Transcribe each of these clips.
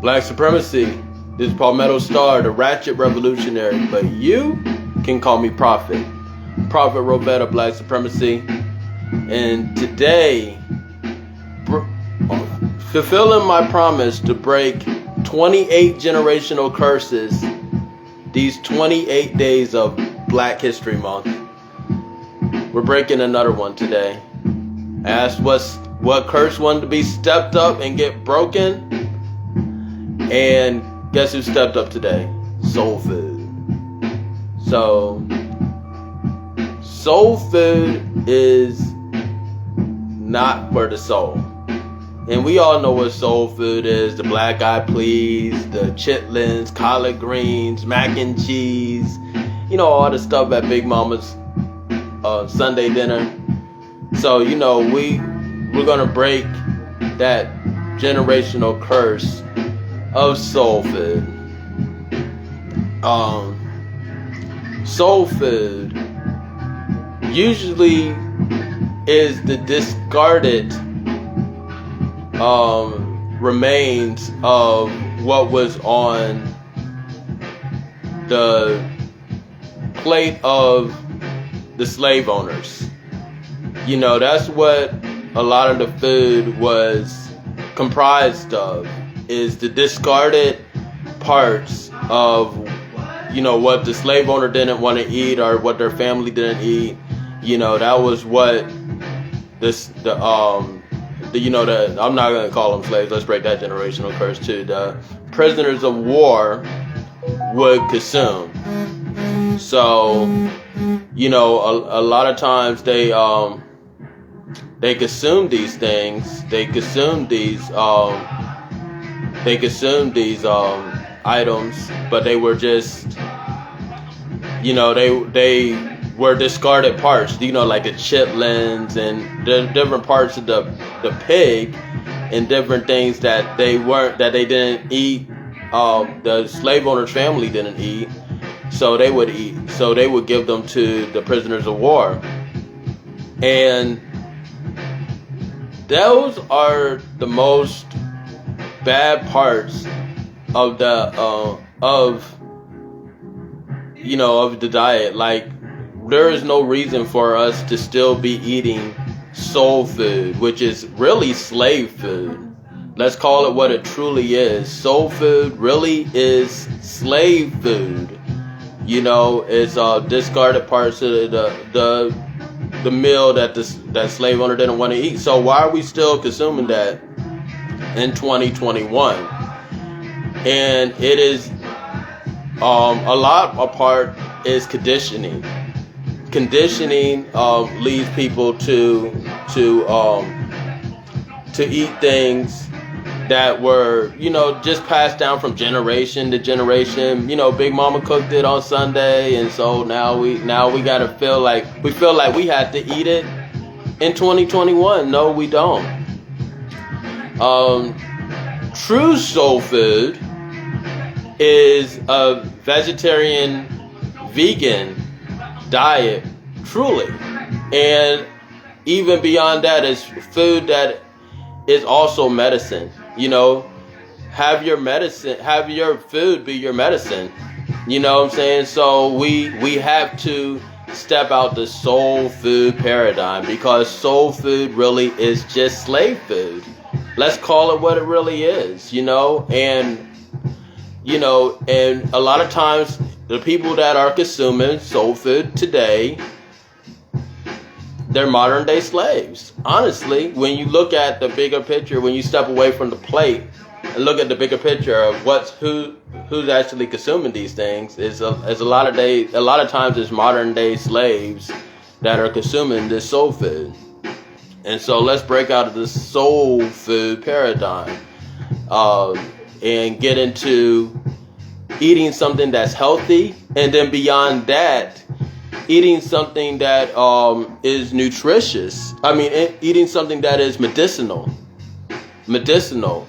Black Supremacy. This is Palmetto Star, the Ratchet Revolutionary, but you can call me Prophet. Prophet Rovetta, Black Supremacy. And today, fulfilling my promise to break 28 generational curses, these 28 days of Black History Month. We're breaking another one today. I asked what curse wanted to be stepped up and get broken. And guess who stepped up today? Soul food. So, soul food is not for the soul. And we all know what soul food is. The black eyed peas, the chitlins, collard greens, mac and cheese. You know, all the stuff at Big Mama's Sunday dinner. So, you know, we're going to break that generational curse of soul food. Soul food usually is the discarded remains of what was on the plate of the slave owners. You know, that's what a lot of the food was comprised of, is the discarded parts of, you know, what the slave owner didn't want to eat or what their family didn't eat. You know, that was what I'm not going to call them slaves. Let's break that generational curse too. The prisoners of war would consume. So, you know, a lot of times they consume these things. They consume these items, but they were just, you know, they were discarded parts, you know, like the chitlins and the different parts of the pig and different things that they didn't eat, the slave owner's family didn't eat, so they would eat. So they would give them to the prisoners of war. And those are the most bad parts of the diet. Like, there is no reason for us to still be eating soul food, which is really slave food. Let's call it what it truly is. Soul food really is slave food. You know, it's discarded parts of the meal that that slave owner didn't want to eat. So why are we still consuming that in 2021? And it is a part is conditioning. Conditioning leads people to eat things that were, you know, just passed down from generation to generation. You know, Big Mama cooked it on Sunday, and so now we gotta feel like we had to eat it in 2021. No, we don't. True soul food is a vegetarian, vegan diet, truly. And even beyond that is food that is also medicine. You know, have your food be your medicine. You know what I'm saying? So we have to step out the soul food paradigm, because soul food really is just slave food. Let's call it what it really is, you know? And a lot of times the people that are consuming soul food today, they're modern day slaves. Honestly, when you look at the bigger picture, when you step away from the plate and look at the bigger picture of who's actually consuming these things, is a lot of times it's modern day slaves that are consuming this soul food. And so let's break out of the soul food paradigm and get into eating something that's healthy, and then beyond that, eating something that is nutritious. I mean, eating something that is medicinal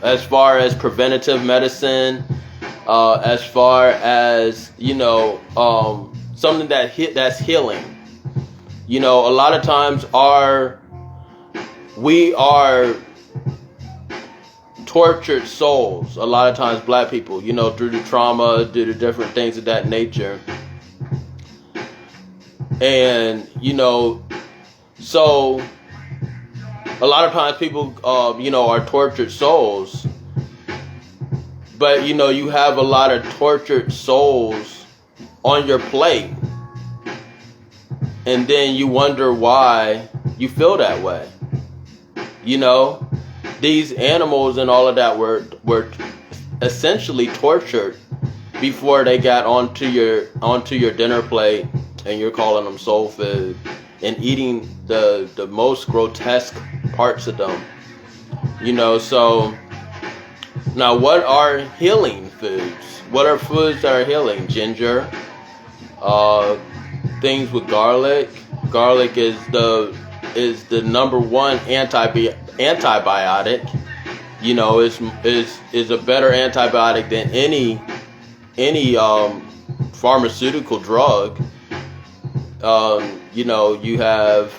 as far as preventative medicine, as far as, you know, something that's healing. You know, a lot of times we are tortured souls. A lot of times black people, through the trauma, due to different things of that nature. And, so a lot of times people, are tortured souls. But, you have a lot of tortured souls on your plate. And then you wonder why you feel that way. These animals and all of that were essentially tortured before they got onto your dinner plate, and you're calling them soul food and eating the most grotesque parts of them. So now what are healing foods? What are foods that are healing? Ginger, things with garlic. Garlic is the number one antibiotic. Is a better antibiotic than any pharmaceutical drug. You have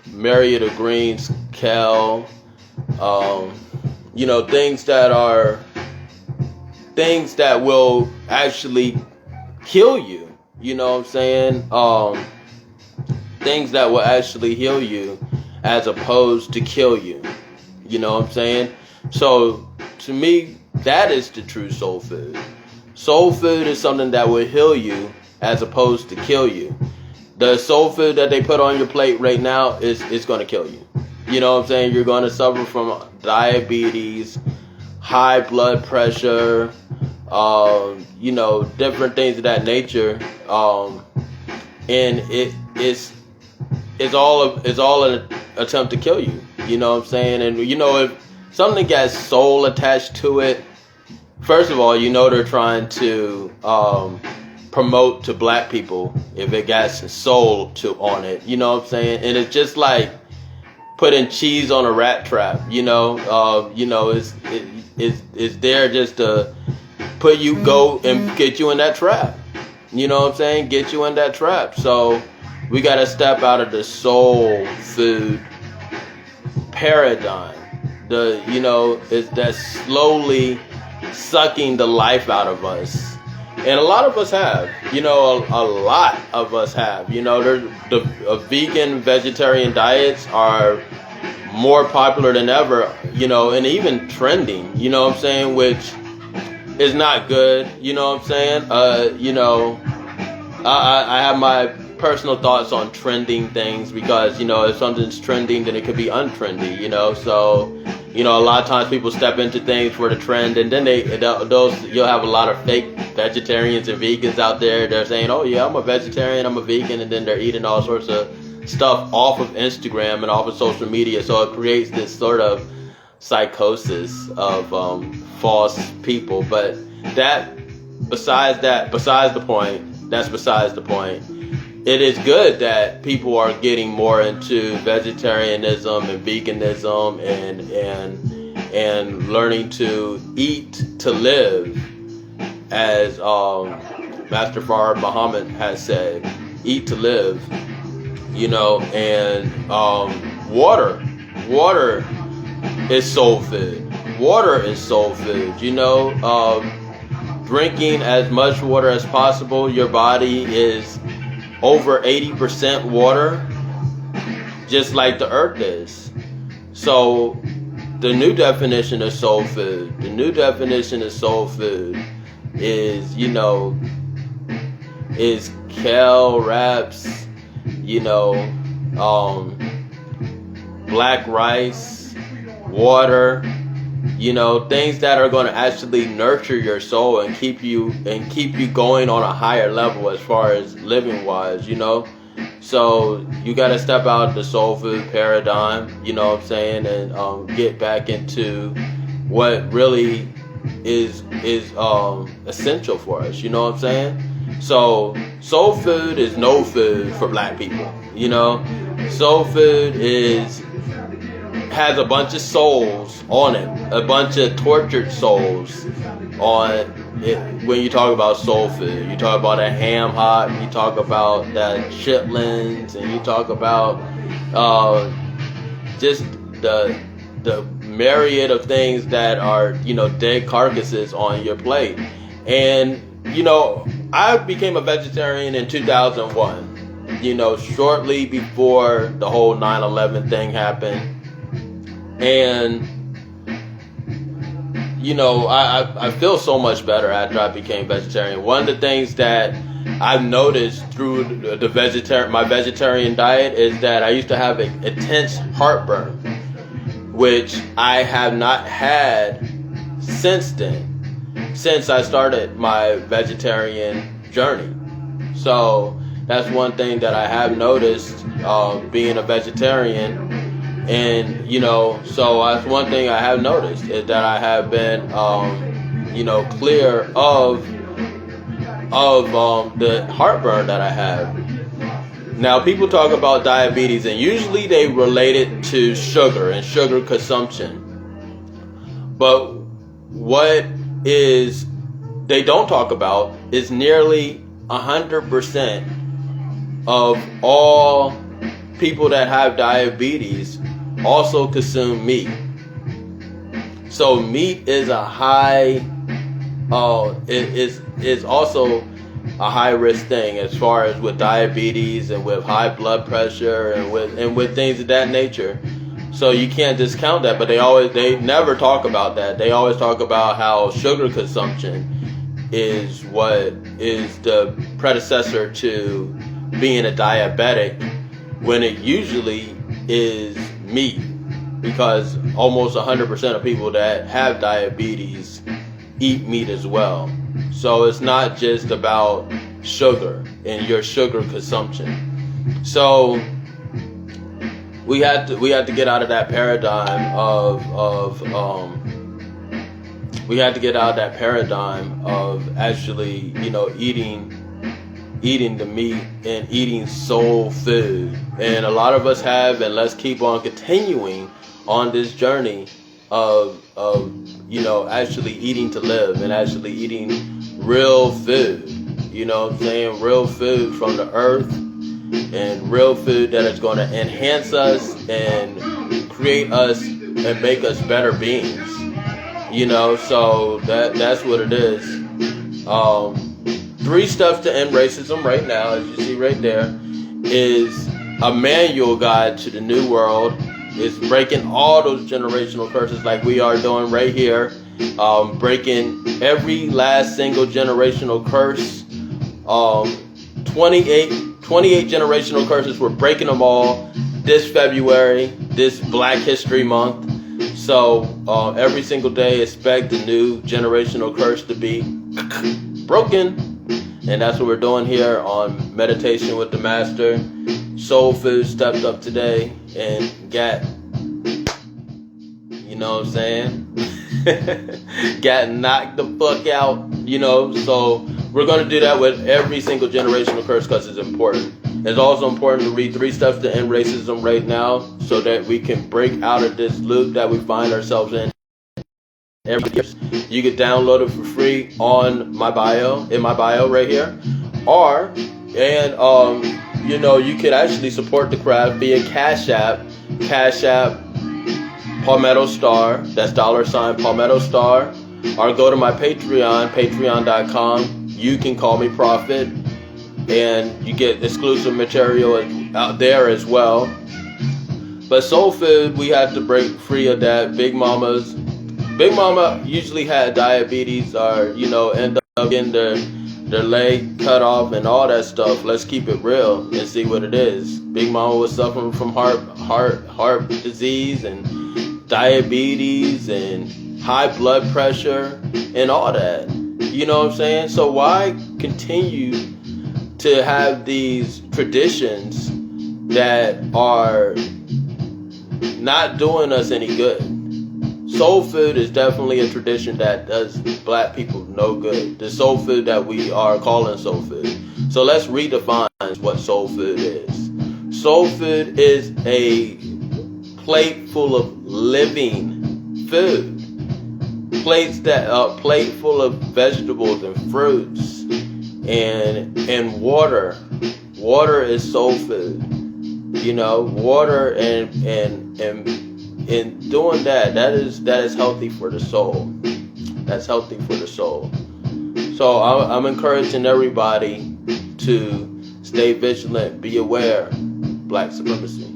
myriad of greens, kale, things that will actually kill you. Things that will actually heal you as opposed to kill you. So to me, that is the true soul food. Soul food is something that will heal you as opposed to kill you. The soul food that they put on your plate right now is going to kill you. You're going to suffer from diabetes, high blood pressure, different things of that nature. And it's all an attempt to kill you. And if something got soul attached to it, first of all, they're trying to promote to black people if it got some soul on it. And it's just like putting cheese on a rat trap. It's there just to go and get you in that trap. Get you in that trap. So we got to step out of the soul food paradigm. Is that slowly sucking the life out of us. And a lot of us have. A lot of us have. The vegan, vegetarian diets are more popular than ever, and even trending, which is not good, I have my personal thoughts on trending things because, if something's trending, then it could be untrendy, so, a lot of times people step into things for the trend, and then you'll have a lot of fake vegetarians and vegans out there. They're saying, oh yeah, I'm a vegetarian, I'm a vegan, and then they're eating all sorts of stuff off of Instagram and off of social media, so it creates this sort of psychosis of false people. But besides the point. It is good that people are getting more into vegetarianism and veganism and learning to eat to live, as Master Fard Muhammad has said, eat to live. And water is soul food. Water is soul food. Drinking as much water as possible. Your body is over 80% water, just like the earth is. So the new definition of soul food is, is kale wraps, black rice, water, things that are going to actually nurture your soul and keep you going on a higher level as far as living wise, So you got to step out the soul food paradigm, and get back into what really is essential for us, So soul food is no food for black people, Soul food has a bunch of souls on it, a bunch of tortured souls on it. When you talk about soul food, you talk about a ham hock, you talk about the chitlins, and you talk about just the myriad of things that are, dead carcasses on your plate. And, I became a vegetarian in 2001, shortly before the whole 9/11 thing happened. And, I feel so much better after I became vegetarian. One of the things that I've noticed through my vegetarian diet is that I used to have an intense heartburn, which I have not had since I started my vegetarian journey. So that's one thing that I have noticed being a vegetarian. And, so that's one thing I have noticed is that I have been, clear of the heartburn that I have. Now, people talk about diabetes, and usually they relate it to sugar and sugar consumption. But what they don't talk about is nearly 100% of all people that have diabetes also consume meat. So meat is a high, is also a high risk thing as far as with diabetes and with high blood pressure and with things of that nature. So you can't discount that, but they never talk about that. They always talk about how sugar consumption is what is the predecessor to being a diabetic, when it usually is meat, because almost 100% of people that have diabetes eat meat as well. So it's not just about sugar and your sugar consumption. So we had to get out of that paradigm of actually, eating the meat and eating soul food. And a lot of us have, and let's keep on continuing on this journey of actually eating to live and actually eating real food. Real food from the earth, and real food that is going to enhance us and create us and make us better beings. So that's what it is. 3 steps to end racism right now, as you see right there, is a manual guide to the new world. It's breaking all those generational curses like we are doing right here. Breaking every last single generational curse. 28 generational curses. We're breaking them all this February, this Black History Month. So every single day, expect a new generational curse to be broken. And that's what we're doing here on Meditation with the Master. Soul Food stepped up today and got, got knocked the fuck out, So we're going to do that with every single generational curse because it's important. It's also important to read 3 steps to end racism right now so that we can break out of this loop that we find ourselves in. You can download it for free on my bio right here, you could actually support the craft via Cash App Palmetto Star, that's $ Palmetto Star, or go to my Patreon, patreon.com. You can call me Prophet, and you get exclusive material out there as well. But soul food, we have to break free of that. Big Mama usually had diabetes, or end up getting their leg cut off and all that stuff. Let's keep it real and see what it is. Big Mama was suffering from heart disease and diabetes and high blood pressure and all that. You know what I'm saying? So why continue to have these traditions that are not doing us any good? Soul food is definitely a tradition that does Black people no good. The soul food that we are calling soul food. So let's redefine what soul food is. Soul food is a plate full of living food. Plate full of vegetables and fruits and water. Water is soul food. Water and in doing that, that is healthy for the soul. That's healthy for the soul. So I'm encouraging everybody to stay vigilant, be aware, Black supremacy.